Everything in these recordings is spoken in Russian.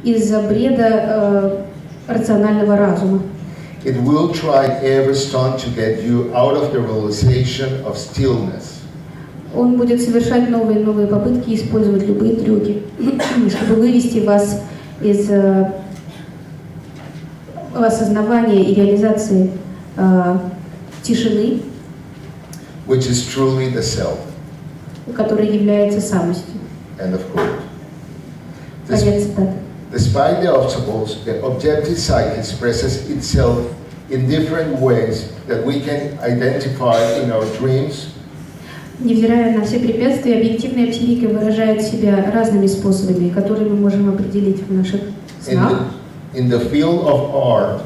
из-за бреда рационального разума. It will try every stunt to get you out of the realization of stillness. Он будет совершать новые и новые попытки использовать любые трюки, чтобы вывести вас из осознавания и реализации тишины, Which is truly the self. которая является самостью. End of quote. Конец цитаты. Despite the obstacles, the objective psyche expresses itself in different ways that we can identify in our dreams. Невзирая на все препятствия, объективная психика выражает себя разными способами, которые мы можем определить в наших снах, In the field of art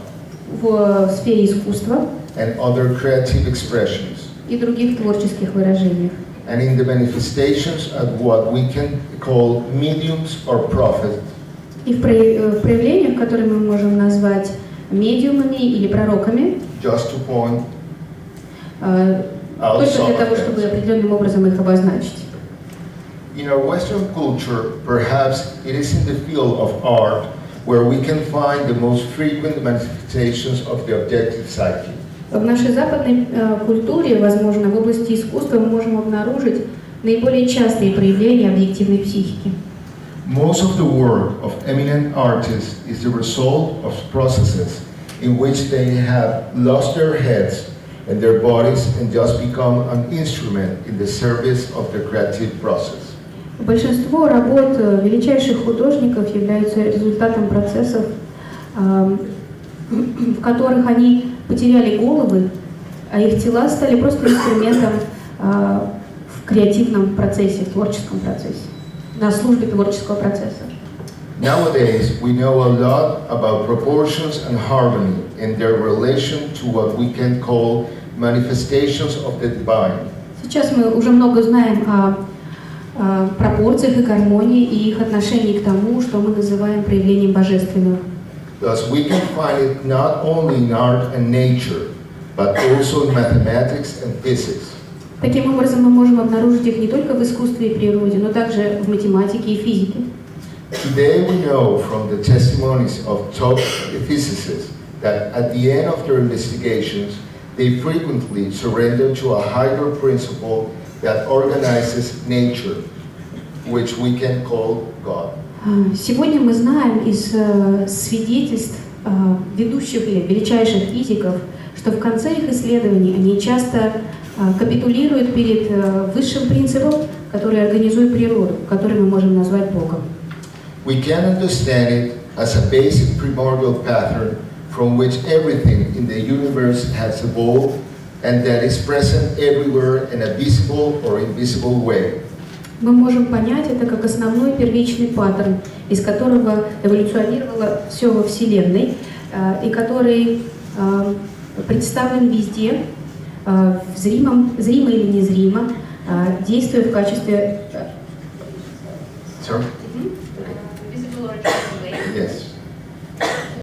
в сфере искусства and other creative expressions, и других творческих выражениях, and in the manifestations of what we can call mediums or prophets. и в проявлениях, которые мы можем назвать медиумами или пророками, Just to point только для того, чтобы определенным образом их обозначить. In our Western culture, perhaps it is in the field of art where we can find the most frequent manifestations of the objective psyche. В нашей западной культуре, возможно, в области искусства мы можем обнаружить наиболее частые проявления объективной психики. Most of the work of eminent artists is the result of processes in which they have lost their heads and their bodies and just become an instrument in the service of the creative process. Большинство работ величайших художников являются результатом процессов, в которых они потеряли головы, а их тела стали просто инструментом в креативном процессе, в творческом процессе, на службе творческого процесса. Nowadays, we know a lot about proportions and harmony in their relation to what we can call manifestations of the divine. Сейчас мы уже много знаем о пропорциях и гармонии и их отношении к тому, что мы называем проявлением божественного. Thus, we can find it not only in art and nature, but also in mathematics and physics. Таким образом, мы можем обнаружить их не только в искусстве и природе, но также в математике и физике. Today, we know from the testimonies of top physicists that at the end of their investigations, they frequently surrender to a higher principle that organizes nature, which we can call God. Сегодня мы знаем из свидетельств ведущих или величайших физиков, что в конце их исследований они часто капитулируют перед высшим принципом, который организует природу, который мы можем назвать Богом. We can understand it as a basic primordial pattern from which everything in the universe has evolved and that is present everywhere in a visible or invisible way. Мы можем понять это как основной первичный паттерн, из которого эволюционировало все во Вселенной, и который представлен везде, зримо или незримо, действуя в качестве... Sir?